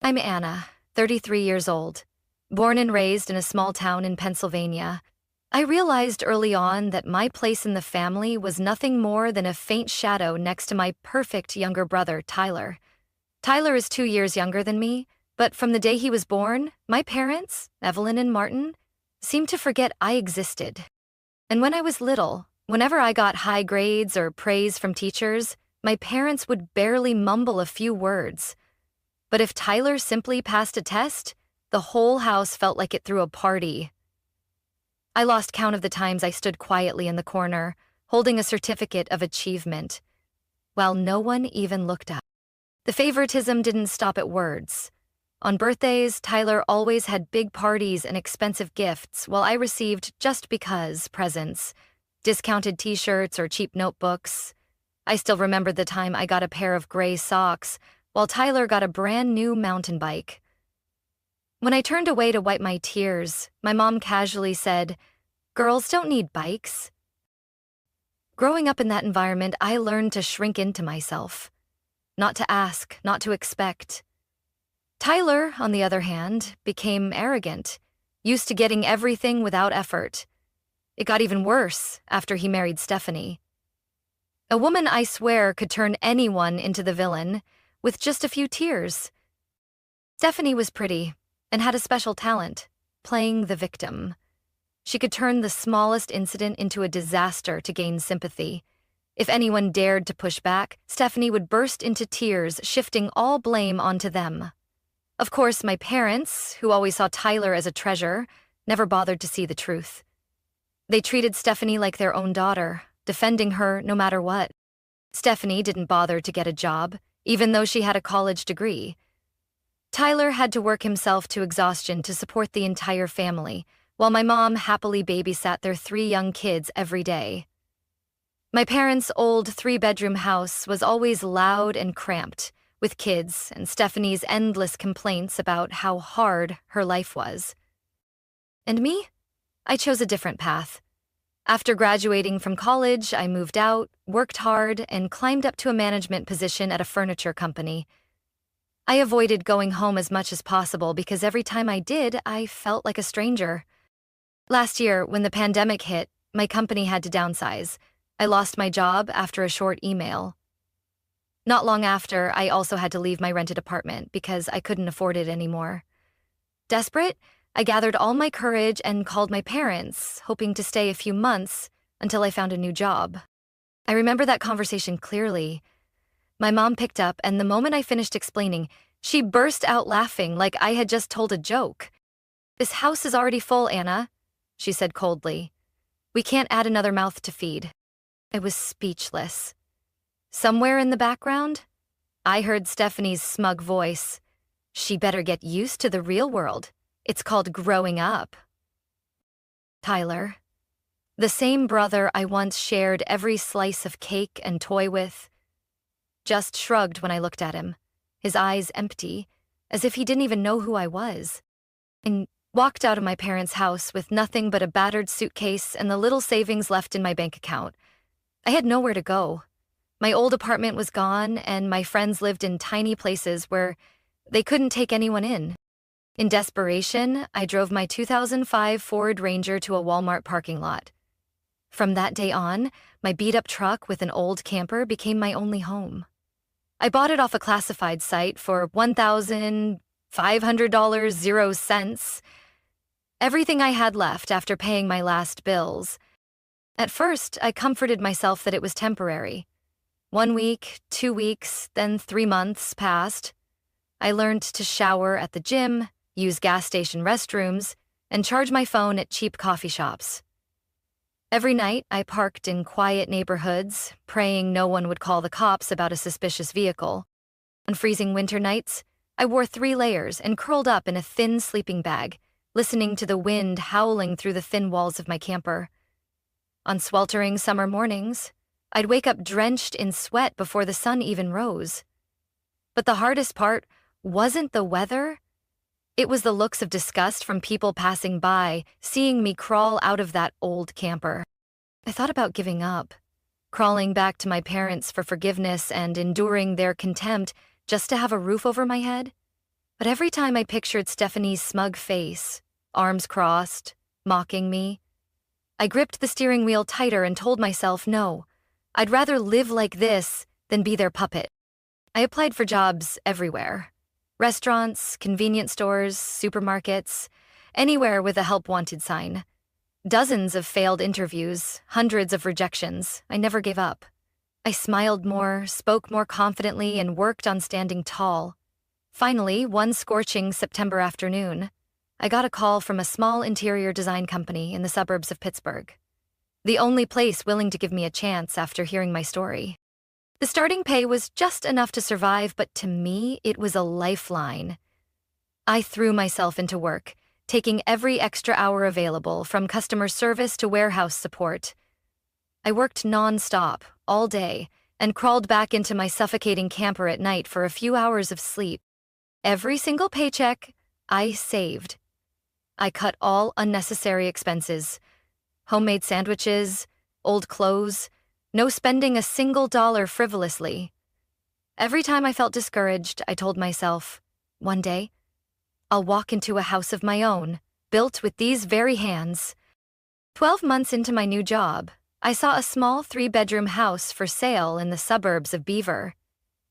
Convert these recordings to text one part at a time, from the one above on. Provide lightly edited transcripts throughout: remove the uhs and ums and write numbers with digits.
I'm Anna, 33 years old, born and raised in a small town in Pennsylvania. I realized early on that my place in the family was nothing more than a faint shadow next to my perfect younger brother, Tyler. Tyler is 2 years younger than me, but from the day he was born, my parents, Evelyn and Martin, seemed to forget I existed. And when I was little, whenever I got high grades or praise from teachers, my parents would barely mumble a few words. But if Tyler simply passed a test, the whole house felt like it threw a party. I lost count of the times I stood quietly in the corner, holding a certificate of achievement, while no one even looked up. The favoritism didn't stop at words. On birthdays, Tyler always had big parties and expensive gifts, while I received just because presents, discounted t-shirts or cheap notebooks. I still remember the time I got a pair of gray socks, while Tyler got a brand new mountain bike. When I turned away to wipe my tears, my mom casually said, "Girls don't need bikes." Growing up in that environment, I learned to shrink into myself. Not to ask, not to expect. Tyler, on the other hand, became arrogant, used to getting everything without effort. It got even worse after he married Stephanie. A woman, I swear, could turn anyone into the villain with just a few tears. Stephanie was pretty and had a special talent, playing the victim. She could turn the smallest incident into a disaster to gain sympathy. If anyone dared to push back, Stephanie would burst into tears, shifting all blame onto them. Of course, my parents, who always saw Tyler as a treasure, never bothered to see the truth. They treated Stephanie like their own daughter, defending her no matter what. Stephanie didn't bother to get a job, even though she had a college degree. Tyler had to work himself to exhaustion to support the entire family, while my mom happily babysat their 3 young kids every day. My parents' old 3-bedroom house was always loud and cramped, with kids and Stephanie's endless complaints about how hard her life was. And me? I chose a different path. After graduating from college, I moved out, worked hard, and climbed up to a management position at a furniture company. I avoided going home as much as possible because every time I did, I felt like a stranger. Last year, when the pandemic hit, my company had to downsize. I lost my job after a short email. Not long after, I also had to leave my rented apartment because I couldn't afford it anymore. Desperate, I gathered all my courage and called my parents, hoping to stay a few months until I found a new job. I remember that conversation clearly. My mom picked up, and the moment I finished explaining, she burst out laughing like I had just told a joke. "This house is already full, Anna," she said coldly. "We can't add another mouth to feed." I was speechless. Somewhere in the background, I heard Stephanie's smug voice. "She better get used to the real world. It's called growing up." Tyler, the same brother I once shared every slice of cake and toy with, just shrugged when I looked at him, his eyes empty, as if he didn't even know who I was, and walked out of my parents' house with nothing but a battered suitcase and the little savings left in my bank account. I had nowhere to go. My old apartment was gone, and my friends lived in tiny places where they couldn't take anyone in. In desperation, I drove my 2005 Ford Ranger to a Walmart parking lot. From that day on, my beat-up truck with an old camper became my only home. I bought it off a classified site for $1,500, 0 cents. Everything I had left after paying my last bills. At first, I comforted myself that it was temporary. 1 week, 2 weeks, then 3 months passed. I learned to shower at the gym, use gas station restrooms, and charge my phone at cheap coffee shops. Every night, I parked in quiet neighborhoods, praying no one would call the cops about a suspicious vehicle. On freezing winter nights, I wore 3 layers and curled up in a thin sleeping bag, listening to the wind howling through the thin walls of my camper. On sweltering summer mornings, I'd wake up drenched in sweat before the sun even rose. But the hardest part wasn't the weather. It was the looks of disgust from people passing by, seeing me crawl out of that old camper. I thought about giving up, crawling back to my parents for forgiveness and enduring their contempt just to have a roof over my head. But every time I pictured Stephanie's smug face, arms crossed, mocking me, I gripped the steering wheel tighter and told myself no, I'd rather live like this than be their puppet. I applied for jobs everywhere. Restaurants, convenience stores, supermarkets, anywhere with a help wanted sign. Dozens of failed interviews, hundreds of rejections. I never gave up. I smiled more, spoke more confidently, and worked on standing tall. Finally, one scorching September afternoon, I got a call from a small interior design company in the suburbs of Pittsburgh. The only place willing to give me a chance after hearing my story. The starting pay was just enough to survive, but to me, it was a lifeline. I threw myself into work, taking every extra hour available, from customer service to warehouse support. I worked non-stop, all day, and crawled back into my suffocating camper at night for a few hours of sleep. Every single paycheck, I saved. I cut all unnecessary expenses. Homemade sandwiches, old clothes, no spending a single dollar frivolously. Every time I felt discouraged, I told myself, one day, I'll walk into a house of my own, built with these very hands. 12 months into my new job, I saw a small 3-bedroom house for sale in the suburbs of Beaver.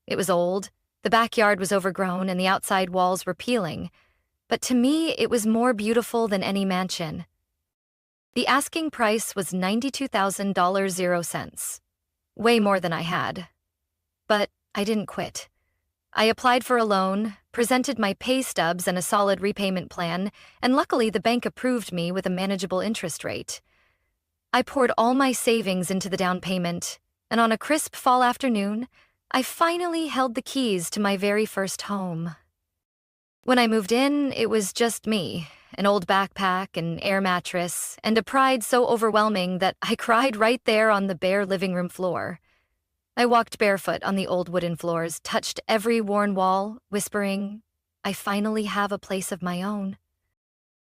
It was old, the backyard was overgrown, and the outside walls were peeling. But to me, it was more beautiful than any mansion. The asking price was $92,000. Way more than I had. But I didn't quit. I applied for a loan, presented my pay stubs and a solid repayment plan, and luckily the bank approved me with a manageable interest rate. I poured all my savings into the down payment, and on a crisp fall afternoon, I finally held the keys to my very first home. When I moved in, it was just me, an old backpack, an air mattress, and a pride so overwhelming that I cried right there on the bare living room floor. I walked barefoot on the old wooden floors, touched every worn wall, whispering, I finally have a place of my own.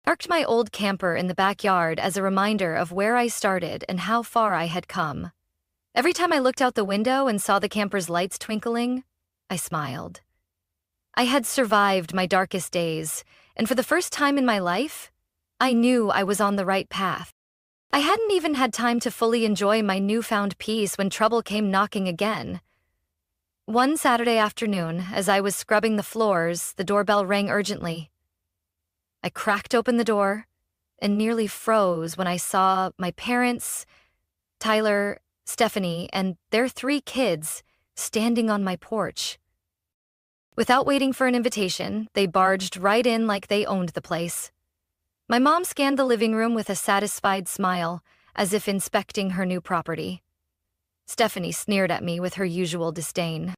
Parked my old camper in the backyard as a reminder of where I started and how far I had come. Every time I looked out the window and saw the camper's lights twinkling, I smiled. I had survived my darkest days, and for the first time in my life, I knew I was on the right path. I hadn't even had time to fully enjoy my newfound peace when trouble came knocking again. One Saturday afternoon, as I was scrubbing the floors, the doorbell rang urgently. I cracked open the door and nearly froze when I saw my parents, Tyler, Stephanie, and their 3 kids standing on my porch. Without waiting for an invitation, they barged right in like they owned the place. My mom scanned the living room with a satisfied smile, as if inspecting her new property. Stephanie sneered at me with her usual disdain.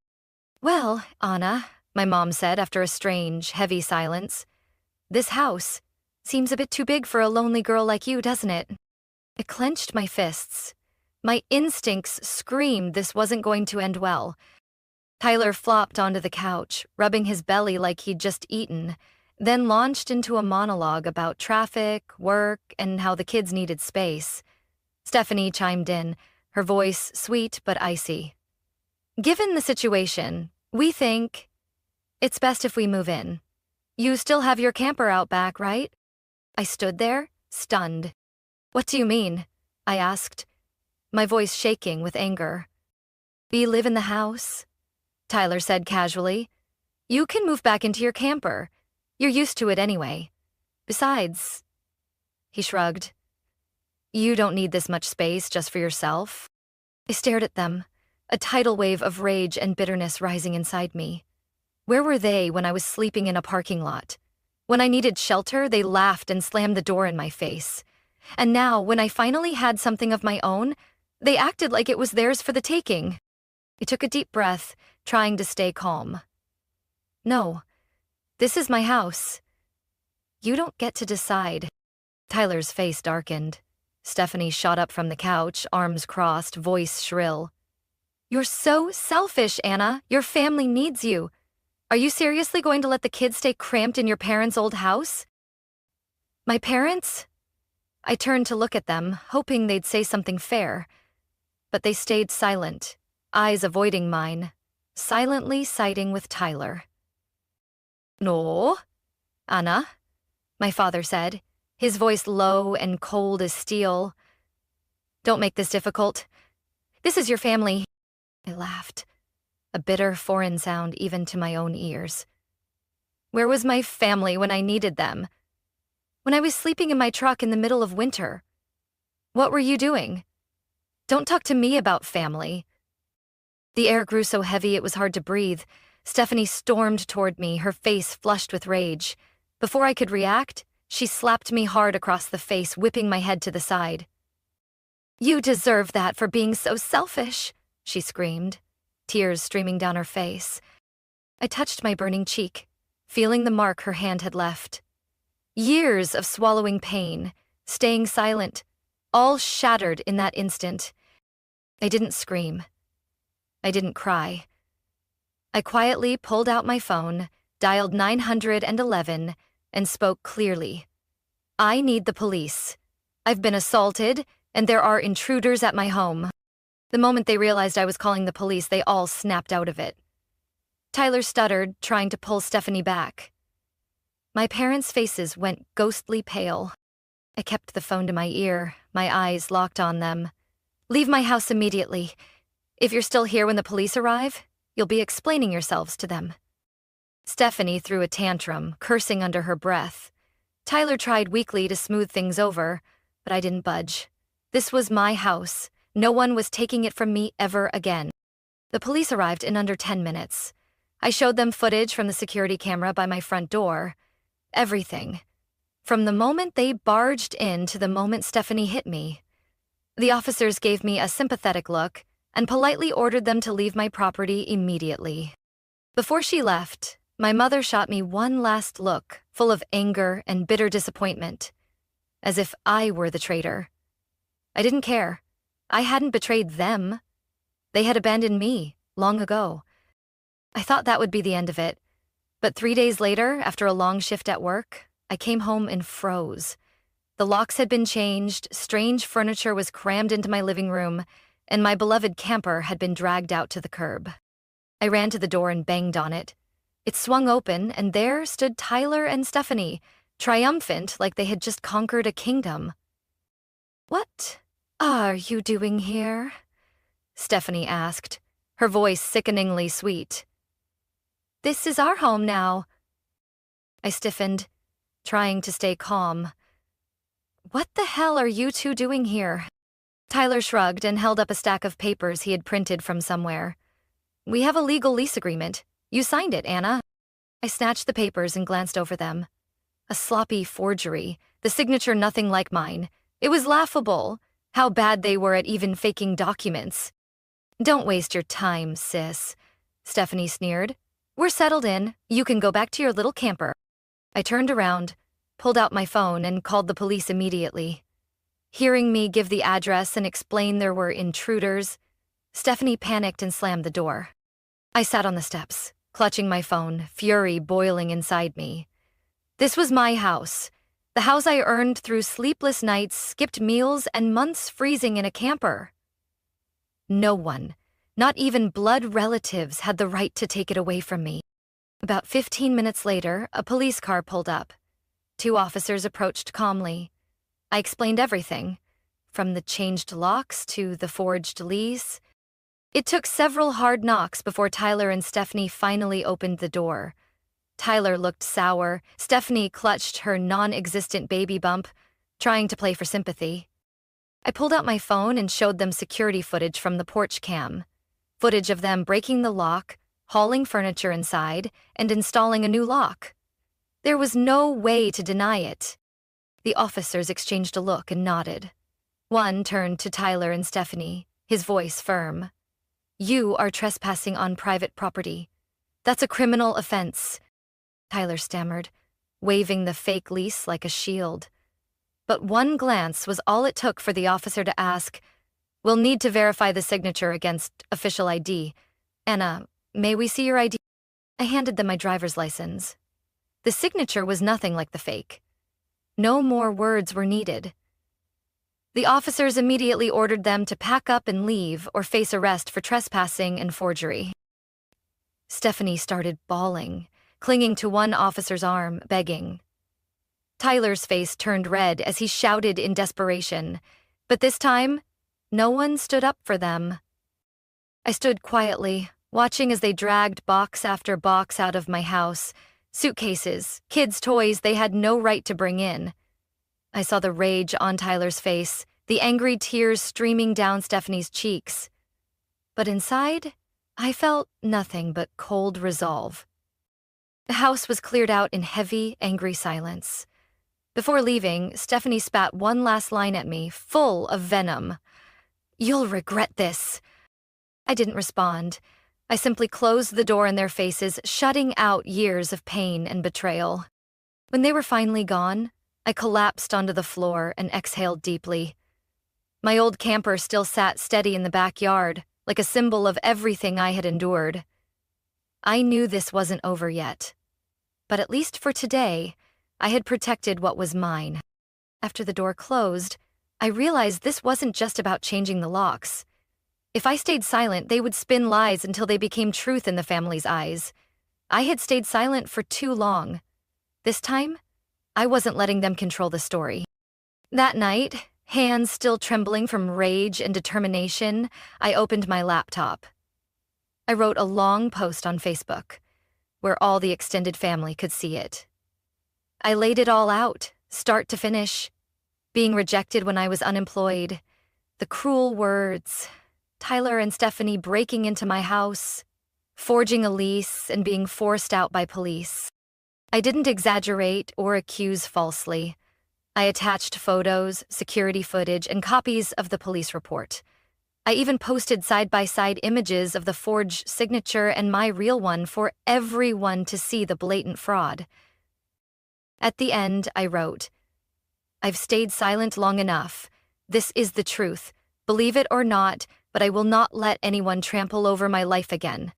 Well, Anna, my mom said after a strange, heavy silence, this house seems a bit too big for a lonely girl like you, doesn't it? I clenched my fists. My instincts screamed this wasn't going to end well. Tyler flopped onto the couch, rubbing his belly like he'd just eaten, then launched into a monologue about traffic, work, and how the kids needed space. Stephanie chimed in, her voice sweet but icy. Given the situation, we think it's best if we move in. You still have your camper out back, right? I stood there, stunned. What do you mean? I asked, my voice shaking with anger. We live in the house, Tyler said casually. You can move back into your camper. You're used to it anyway. Besides, he shrugged. You don't need this much space just for yourself. I stared at them, a tidal wave of rage and bitterness rising inside me. Where were they when I was sleeping in a parking lot? When I needed shelter, they laughed and slammed the door in my face. And now, when I finally had something of my own, they acted like it was theirs for the taking. I took a deep breath, trying to stay calm. No, this is my house. You don't get to decide. Tyler's face darkened. Stephanie shot up from the couch, arms crossed, voice shrill. You're so selfish, Anna. Your family needs you. Are you seriously going to let the kids stay cramped in your parents' old house? My parents? I turned to look at them, hoping they'd say something fair. But they stayed silent, eyes avoiding mine, silently siding with Tyler. No, Anna, my father said, his voice low and cold as steel. Don't make this difficult. This is your family. I laughed, a bitter foreign sound even to my own ears. Where was my family when I needed them? When I was sleeping in my truck in the middle of winter? What were you doing? Don't talk to me about family. The air grew so heavy it was hard to breathe. Stephanie stormed toward me, her face flushed with rage. Before I could react, she slapped me hard across the face, whipping my head to the side. You deserve that for being so selfish, she screamed, tears streaming down her face. I touched my burning cheek, feeling the mark her hand had left. Years of swallowing pain, staying silent, all shattered in that instant. I didn't scream. I didn't cry. I quietly pulled out my phone, dialed 911, and spoke clearly. I need the police. I've been assaulted, and there are intruders at my home. The moment they realized I was calling the police, they all snapped out of it. Tyler stuttered, trying to pull Stephanie back. My parents' faces went ghostly pale. I kept the phone to my ear, my eyes locked on them. Leave my house immediately. If you're still here when the police arrive, you'll be explaining yourselves to them. Stephanie threw a tantrum, cursing under her breath. Tyler tried weakly to smooth things over, but I didn't budge. This was my house. No one was taking it from me ever again. The police arrived in under 10 minutes. I showed them footage from the security camera by my front door. Everything. From the moment they barged in to the moment Stephanie hit me. The officers gave me a sympathetic look and politely ordered them to leave my property immediately. Before she left, my mother shot me one last look, full of anger and bitter disappointment, as if I were the traitor. I didn't care. I hadn't betrayed them. They had abandoned me, long ago. I thought that would be the end of it, but 3 days later, after a long shift at work, I came home and froze. The locks had been changed, strange furniture was crammed into my living room, and my beloved camper had been dragged out to the curb. I ran to the door and banged on it. It swung open, and there stood Tyler and Stephanie, triumphant like they had just conquered a kingdom. What are you doing here? Stephanie asked, her voice sickeningly sweet. This is our home now. I stiffened, trying to stay calm. What the hell are you two doing here? Tyler shrugged and held up a stack of papers he had printed from somewhere. We have a legal lease agreement. You signed it, Anna. I snatched the papers and glanced over them. A sloppy forgery, the signature nothing like mine. It was laughable, how bad they were at even faking documents. Don't waste your time, sis, Stephanie sneered. We're settled in. You can go back to your little camper. I turned around, pulled out my phone, and called the police immediately. Hearing me give the address and explain there were intruders, Stephanie panicked and slammed the door. I sat on the steps, clutching my phone, fury boiling inside me. This was my house, the house I earned through sleepless nights, skipped meals, and months freezing in a camper. No one, not even blood relatives, had the right to take it away from me. About 15 minutes later, a police car pulled up. 2 officers approached calmly. I explained everything, from the changed locks to the forged lease. It took several hard knocks before Tyler and Stephanie finally opened the door. Tyler looked sour. Stephanie clutched her non-existent baby bump, trying to play for sympathy. I pulled out my phone and showed them security footage from the porch cam. Footage of them breaking the lock, hauling furniture inside, and installing a new lock. There was no way to deny it. The officers exchanged a look and nodded. One turned to Tyler and Stephanie, his voice firm. You are trespassing on private property. That's a criminal offense, Tyler stammered, waving the fake lease like a shield. But one glance was all it took for the officer to ask, We'll need to verify the signature against official ID. Anna, may we see your ID? I handed them my driver's license. The signature was nothing like the fake. No more words were needed. The officers immediately ordered them to pack up and leave or face arrest for trespassing and forgery. Stephanie started bawling, clinging to one officer's arm, begging. Tyler's face turned red as he shouted in desperation, but this time, no one stood up for them. I stood quietly, watching as they dragged box after box out of my house, suitcases, kids' toys they had no right to bring in. I saw the rage on Tyler's face, the angry tears streaming down Stephanie's cheeks. But inside, I felt nothing but cold resolve. The house was cleared out in heavy, angry silence. Before leaving, Stephanie spat one last line at me, full of venom. "You'll regret this." I didn't respond. I simply closed the door in their faces, shutting out years of pain and betrayal. When they were finally gone, I collapsed onto the floor and exhaled deeply. My old camper still sat steady in the backyard, like a symbol of everything I had endured. I knew this wasn't over yet. But at least for today, I had protected what was mine. After the door closed, I realized this wasn't just about changing the locks. If I stayed silent, they would spin lies until they became truth in the family's eyes. I had stayed silent for too long. This time, I wasn't letting them control the story. That night, hands still trembling from rage and determination, I opened my laptop. I wrote a long post on Facebook, where all the extended family could see it. I laid it all out, start to finish. Being rejected when I was unemployed, the cruel words, Tyler and Stephanie breaking into my house, forging a lease, and being forced out by police. I didn't exaggerate or accuse falsely. I attached photos, security footage, and copies of the police report. I even posted side-by-side images of the forged signature and my real one for everyone to see the blatant fraud. At the end, I wrote, "I've stayed silent long enough. This is the truth. Believe it or not, but I will not let anyone trample over my life again."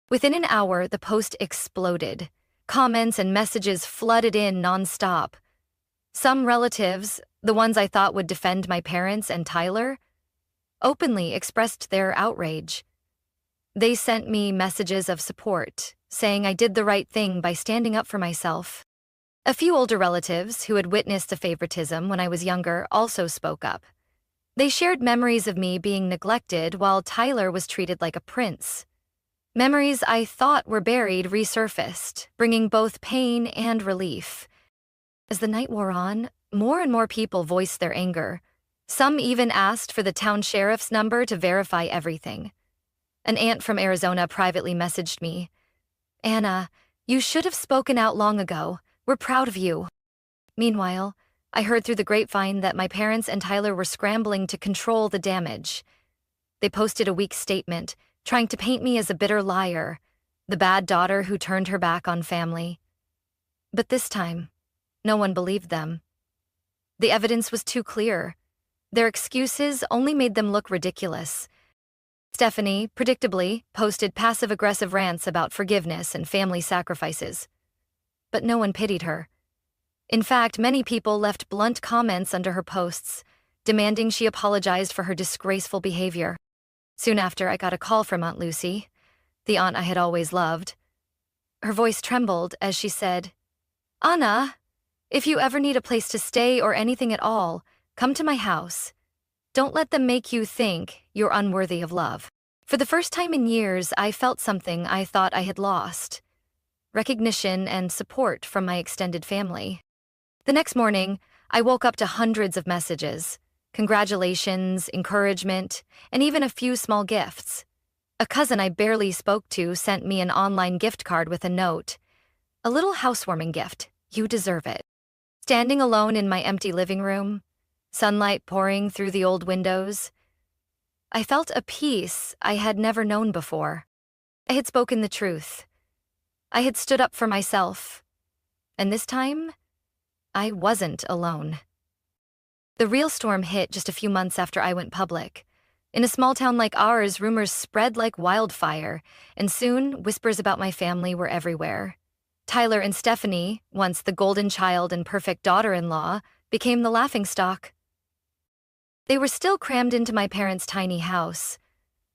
Within an hour, the post exploded. Comments and messages flooded in nonstop. Some relatives, the ones I thought would defend my parents and Tyler, openly expressed their outrage. They sent me messages of support, saying I did the right thing by standing up for myself. A few older relatives who had witnessed the favoritism when I was younger also spoke up. They shared memories of me being neglected while Tyler was treated like a prince. Memories I thought were buried resurfaced, bringing both pain and relief. As the night wore on, more and more people voiced their anger. Some even asked for the town sheriff's number to verify everything. An aunt from Arizona privately messaged me, "Anna, you should have spoken out long ago. We're proud of you." Meanwhile, I heard through the grapevine that my parents and Tyler were scrambling to control the damage. They posted a weak statement, trying to paint me as a bitter liar, the bad daughter who turned her back on family. But this time, no one believed them. The evidence was too clear. Their excuses only made them look ridiculous. Stephanie, predictably, posted passive-aggressive rants about forgiveness and family sacrifices. But no one pitied her. In fact, many people left blunt comments under her posts, demanding she apologized for her disgraceful behavior. Soon after, I got a call from Aunt Lucy, the aunt I had always loved. Her voice trembled as she said, "Anna, if you ever need a place to stay or anything at all, come to my house. Don't let them make you think you're unworthy of love." For the first time in years, I felt something I thought I had lost: recognition and support from my extended family. The next morning, I woke up to hundreds of messages, congratulations, encouragement, and even a few small gifts. A cousin I barely spoke to sent me an online gift card with a note, "A little housewarming gift. You deserve it." Standing alone in my empty living room, sunlight pouring through the old windows, I felt a peace I had never known before. I had spoken the truth. I had stood up for myself. And this time, I wasn't alone. The real storm hit just a few months after I went public. In a small town like ours, rumors spread like wildfire, and soon whispers about my family were everywhere. Tyler and Stephanie, once the golden child and perfect daughter-in-law, became the laughingstock. They were still crammed into my parents' tiny house,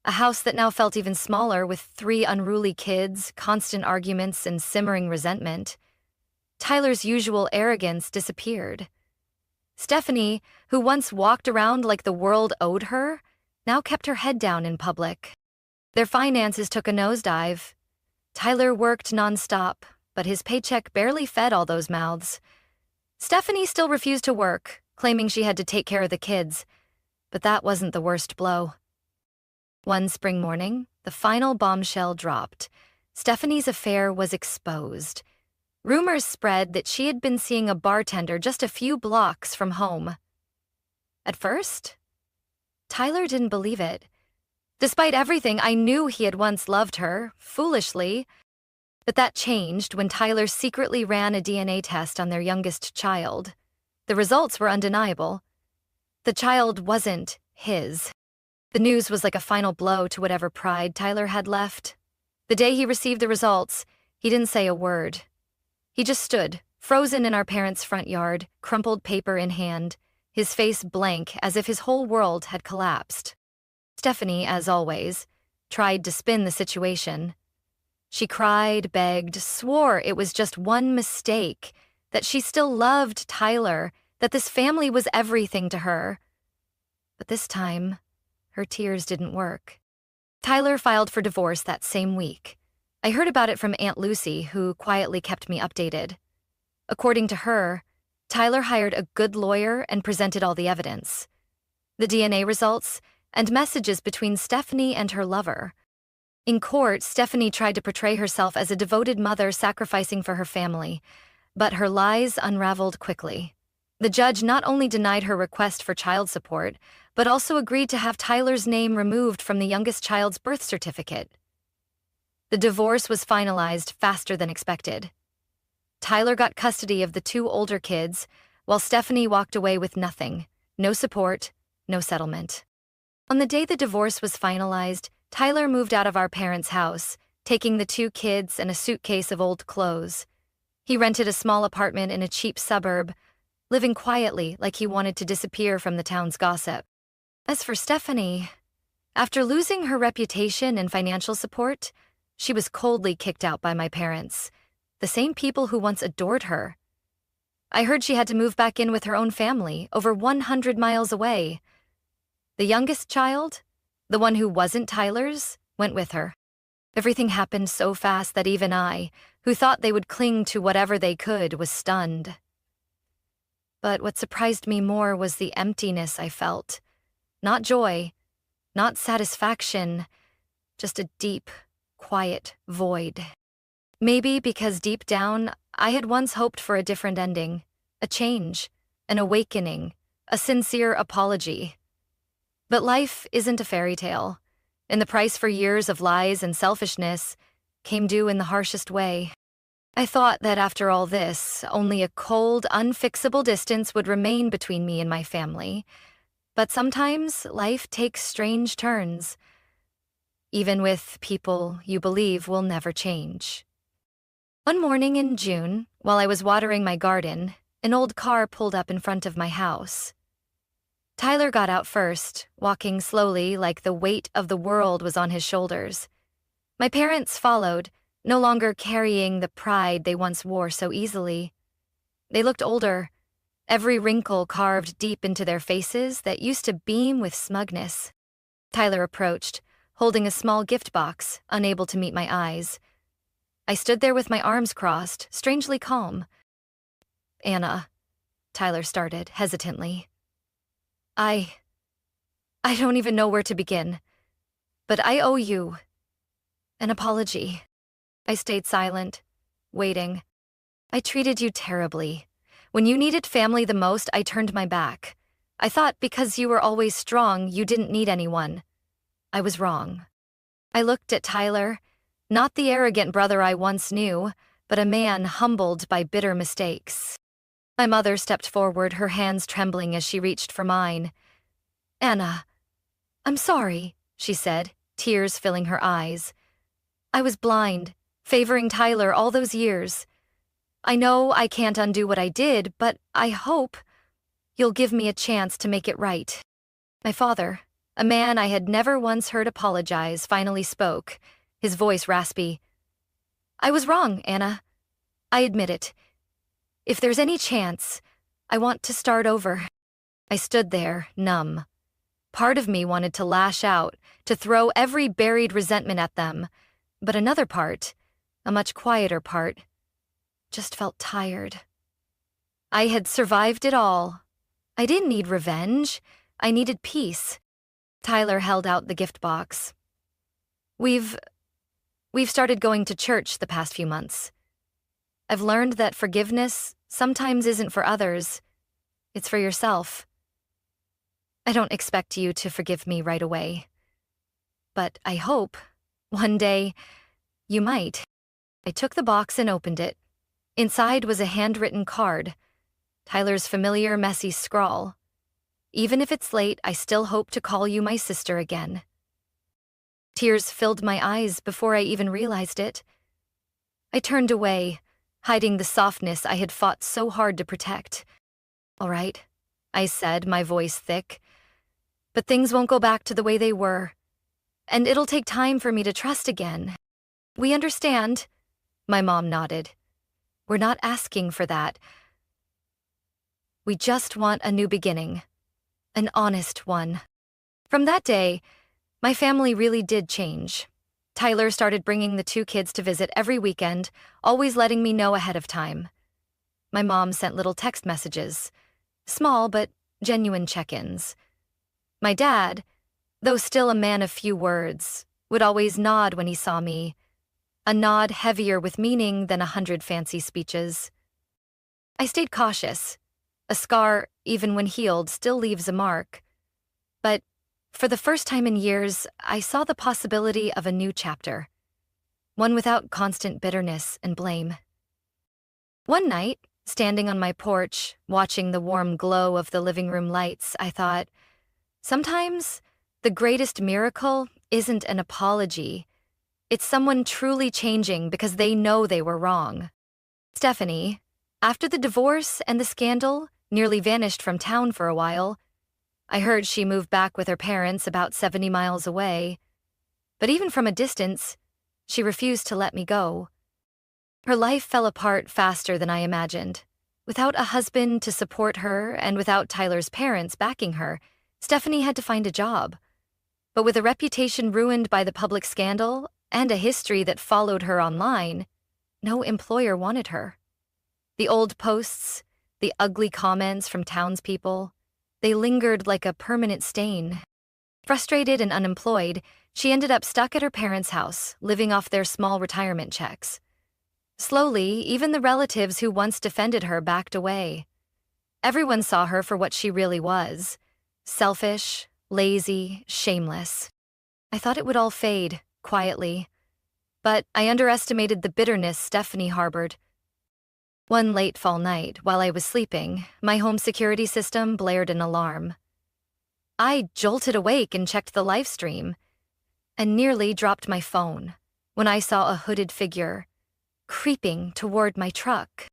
A house that now felt even smaller with 3 unruly kids, constant arguments, and simmering resentment. Tyler's usual arrogance disappeared. Stephanie, who once walked around like the world owed her, now kept her head down in public. Their finances took a nosedive. Tyler worked nonstop, but his paycheck barely fed all those mouths. Stephanie still refused to work, claiming she had to take care of the kids. But that wasn't the worst blow. One spring morning, the final bombshell dropped. Stephanie's affair was exposed. Rumors spread that she had been seeing a bartender just a few blocks from home. At first, Tyler didn't believe it. Despite everything, I knew he had once loved her, foolishly. But that changed when Tyler secretly ran a DNA test on their youngest child. The results were undeniable. The child wasn't his. The news was like a final blow to whatever pride Tyler had left. The day he received the results, he didn't say a word. He just stood, frozen in our parents' front yard, crumpled paper in hand, his face blank as if his whole world had collapsed. Stephanie, as always, tried to spin the situation. She cried, begged, swore it was just one mistake, that she still loved Tyler, that this family was everything to her. But this time, her tears didn't work. Tyler filed for divorce that same week. I heard about it from Aunt Lucy, who quietly kept me updated. According to her, Tyler hired a good lawyer and presented all the evidence. The DNA results and messages between Stephanie and her lover. In court, Stephanie tried to portray herself as a devoted mother sacrificing for her family, but her lies unraveled quickly. The judge not only denied her request for child support, but also agreed to have Tyler's name removed from the youngest child's birth certificate. The divorce was finalized faster than expected. Tyler got custody of the 2 older kids, while Stephanie walked away with nothing, no support, no settlement. On the day the divorce was finalized, Tyler moved out of our parents' house, taking the 2 kids and a suitcase of old clothes. He rented a small apartment in a cheap suburb, living quietly like he wanted to disappear from the town's gossip. As for Stephanie, after losing her reputation and financial support, she was coldly kicked out by my parents, the same people who once adored her. I heard she had to move back in with her own family, over 100 miles away. The youngest child, the one who wasn't Tyler's, went with her. Everything happened so fast that even I, who thought they would cling to whatever they could, was stunned. But what surprised me more was the emptiness I felt. Not joy, not satisfaction, just a deep, quiet void. Maybe because deep down, I had once hoped for a different ending, a change, an awakening, a sincere apology. But life isn't a fairy tale, and the price for years of lies and selfishness came due in the harshest way. I thought that after all this, only a cold, unfixable distance would remain between me and my family. But sometimes life takes strange turns, even with people you believe will never change. One morning in June, while I was watering my garden, an old car pulled up in front of my house. Tyler got out first, walking slowly like the weight of the world was on his shoulders. My parents followed, no longer carrying the pride they once wore so easily. They looked older, every wrinkle carved deep into their faces that used to beam with smugness. Tyler approached, holding a small gift box, unable to meet my eyes. I stood there with my arms crossed, strangely calm. "Anna," Tyler started, hesitantly. I don't even know where to begin, but I owe you an apology." I stayed silent, waiting. "I treated you terribly. When you needed family the most, I turned my back. I thought because you were always strong, you didn't need anyone. I was wrong." I looked at Tyler, not the arrogant brother I once knew, but a man humbled by bitter mistakes. My mother stepped forward, her hands trembling as she reached for mine. "Anna, I'm sorry," she said, tears filling her eyes. "I was blind, favoring Tyler all those years. I know I can't undo what I did, but I hope you'll give me a chance to make it right." My father, A man I had never once heard apologize finally spoke, his voice raspy. "I was wrong, Anna. I admit it. If there's any chance, I want to start over." I stood there, numb. Part of me wanted to lash out, to throw every buried resentment at them, but another part, a much quieter part, just felt tired. I had survived it all. I didn't need revenge. I needed peace. Tyler held out the gift box. We've started going to church the past few months. I've learned that forgiveness sometimes isn't for others. It's for yourself. I don't expect you to forgive me right away. But I hope, one day, you might. I took the box and opened it. Inside was a handwritten card, Tyler's familiar messy scrawl. "Even if it's late, I still hope to call you my sister again." Tears filled my eyes before I even realized it. I turned away, hiding the softness I had fought so hard to protect. "All right," I said, my voice thick. "But things won't go back to the way they were. And it'll take time for me to trust again." "We understand," my mom nodded. "We're not asking for that. We just want a new beginning. An honest one." From that day, my family really did change. Tyler started bringing the two kids to visit every weekend, always letting me know ahead of time. My mom sent little text messages, small but genuine check-ins. My dad, though still a man of few words, would always nod when he saw me, a nod heavier with meaning than 100 fancy speeches. I stayed cautious. A scar, even when healed, still leaves a mark. But for the first time in years, I saw the possibility of a new chapter, one without constant bitterness and blame. One night, standing on my porch, watching the warm glow of the living room lights, I thought, sometimes the greatest miracle isn't an apology. It's someone truly changing because they know they were wrong. Stephanie, after the divorce and the scandal, nearly vanished from town for a while. I heard she moved back with her parents about 70 miles away. But even from a distance, she refused to let me go. Her life fell apart faster than I imagined. Without a husband to support her and without Tyler's parents backing her, Stephanie had to find a job. But with a reputation ruined by the public scandal and a history that followed her online, no employer wanted her. The old posts, the ugly comments from townspeople, they lingered like a permanent stain. Frustrated and unemployed, she ended up stuck at her parents' house, living off their small retirement checks. Slowly, even the relatives who once defended her backed away. Everyone saw her for what she really was: selfish, lazy, shameless. I thought it would all fade, quietly. But I underestimated the bitterness Stephanie harbored. One late fall night, while I was sleeping, my home security system blared an alarm. I jolted awake and checked the live stream, and nearly dropped my phone when I saw a hooded figure creeping toward my truck.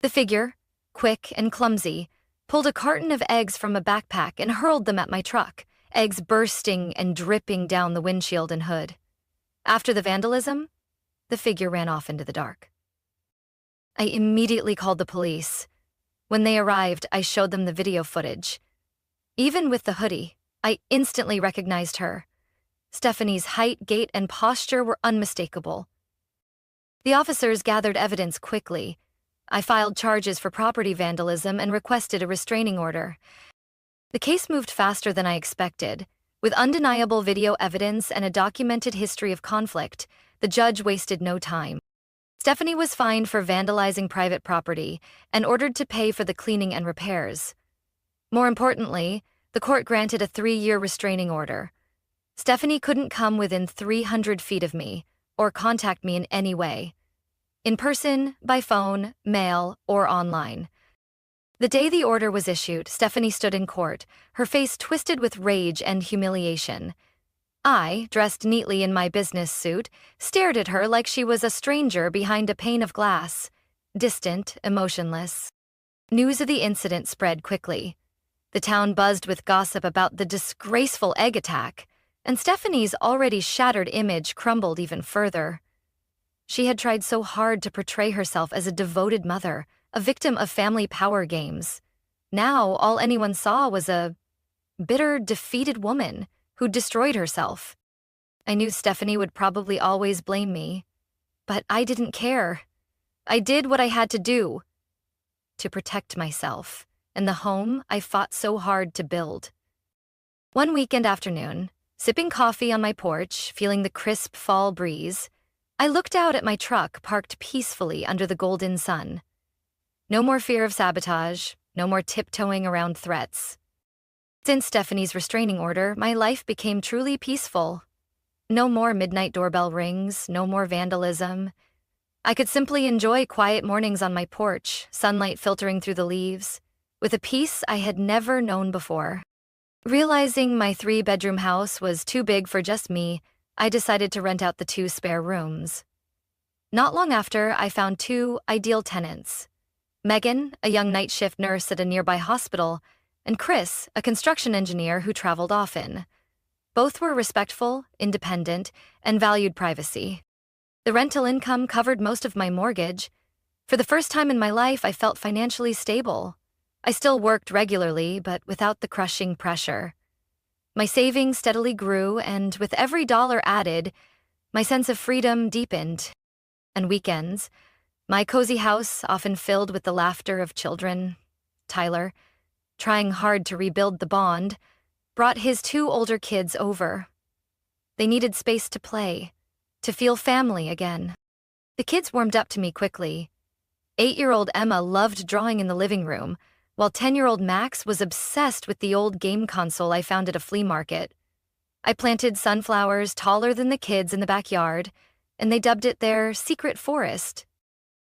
The figure, quick and clumsy, pulled a carton of eggs from a backpack and hurled them at my truck, eggs bursting and dripping down the windshield and hood. After the vandalism, the figure ran off into the dark. I immediately called the police. When they arrived, I showed them the video footage. Even with the hoodie, I instantly recognized her. Stephanie's height, gait, and posture were unmistakable. The officers gathered evidence quickly. I filed charges for property vandalism and requested a restraining order. The case moved faster than I expected. With undeniable video evidence and a documented history of conflict, the judge wasted no time. Stephanie was fined for vandalizing private property and ordered to pay for the cleaning and repairs. More importantly, the court granted a 3-year restraining order. Stephanie couldn't come within 300 feet of me or contact me in any way, in person, by phone, mail, or online. The day the order was issued, Stephanie stood in court, her face twisted with rage and humiliation. I, dressed neatly in my business suit, stared at her like she was a stranger behind a pane of glass, distant, emotionless. News of the incident spread quickly. The town buzzed with gossip about the disgraceful egg attack, and Stephanie's already shattered image crumbled even further. She had tried so hard to portray herself as a devoted mother, a victim of family power games. Now, all anyone saw was a bitter, defeated woman who destroyed herself. I knew Stephanie would probably always blame me, but I didn't care. I did what I had to do to protect myself and the home I fought so hard to build. One weekend afternoon, sipping coffee on my porch, feeling the crisp fall breeze, I looked out at my truck parked peacefully under the golden sun. No more fear of sabotage, no more tiptoeing around threats. Since Stephanie's restraining order, my life became truly peaceful. No more midnight doorbell rings, no more vandalism. I could simply enjoy quiet mornings on my porch, sunlight filtering through the leaves, with a peace I had never known before. Realizing my 3-bedroom house was too big for just me, I decided to rent out the 2 spare rooms. Not long after, I found 2 ideal tenants. Megan, a young night shift nurse at a nearby hospital, and Chris, a construction engineer who traveled often. Both were respectful, independent, and valued privacy. The rental income covered most of my mortgage. For the first time in my life, I felt financially stable. I still worked regularly, but without the crushing pressure. My savings steadily grew, and with every dollar added, my sense of freedom deepened. On weekends, my cozy house often filled with the laughter of children. Tyler, trying hard to rebuild the bond, brought his 2 older kids over. They needed space to play, to feel family again. The kids warmed up to me quickly. 8-year-old Emma loved drawing in the living room, while 10-year-old Max was obsessed with the old game console I found at a flea market. I planted sunflowers taller than the kids in the backyard, and they dubbed it their secret forest.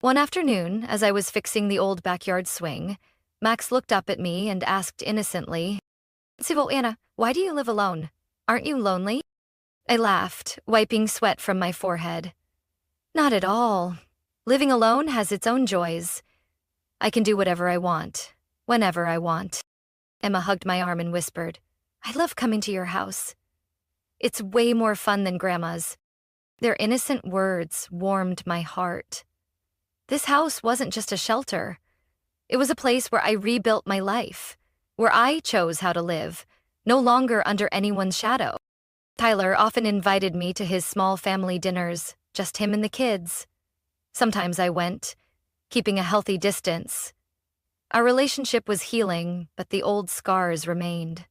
One afternoon, as I was fixing the old backyard swing, Max looked up at me and asked innocently, "Sivo, Anna, why do you live alone? Aren't you lonely?" I laughed, wiping sweat from my forehead. "Not at all. Living alone has its own joys. I can do whatever I want, whenever I want." Emma hugged my arm and whispered, "I love coming to your house. It's way more fun than Grandma's." Their innocent words warmed my heart. This house wasn't just a shelter. It was a place where I rebuilt my life, where I chose how to live, no longer under anyone's shadow. Tyler often invited me to his small family dinners, just him and the kids. Sometimes I went, keeping a healthy distance. Our relationship was healing, but the old scars remained.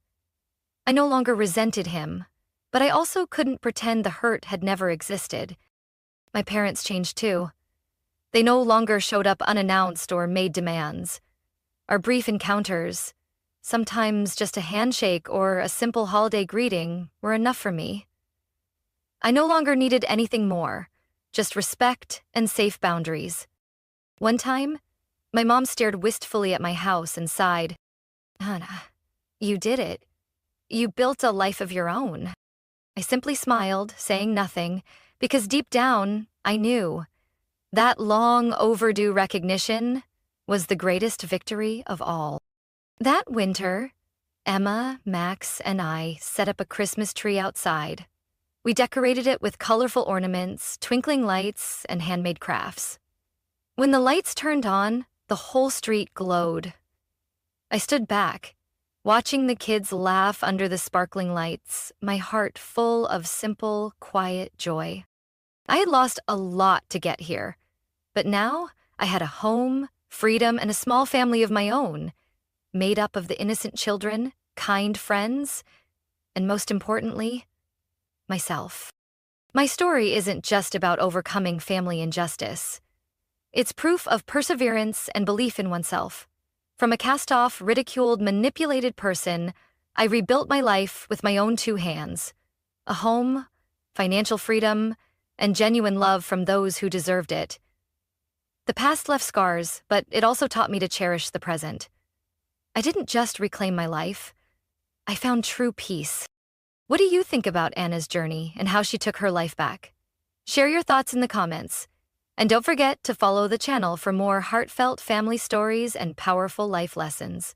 I no longer resented him, but I also couldn't pretend the hurt had never existed. My parents changed too. They no longer showed up unannounced or made demands. Our brief encounters, sometimes just a handshake or a simple holiday greeting, were enough for me. I no longer needed anything more, just respect and safe boundaries. One time, my mom stared wistfully at my house and sighed, "Anna, you did it. You built a life of your own." I simply smiled, saying nothing, because deep down, I knew that long overdue recognition was the greatest victory of all. That winter, Emma, Max, and I set up a Christmas tree outside. We decorated it with colorful ornaments, twinkling lights, and handmade crafts. When the lights turned on, the whole street glowed. I stood back, watching the kids laugh under the sparkling lights, my heart full of simple, quiet joy. I had lost a lot to get here, but now I had a home, freedom, and a small family of my own, made up of the innocent children, kind friends, and most importantly, myself. My story isn't just about overcoming family injustice. It's proof of perseverance and belief in oneself. From a cast-off, ridiculed, manipulated person, I rebuilt my life with my own 2 hands. A home, financial freedom, and genuine love from those who deserved it. The past left scars, but it also taught me to cherish the present. I didn't just reclaim my life. I found true peace. What do you think about Anna's journey and how she took her life back? Share your thoughts in the comments. And don't forget to follow the channel for more heartfelt family stories and powerful life lessons.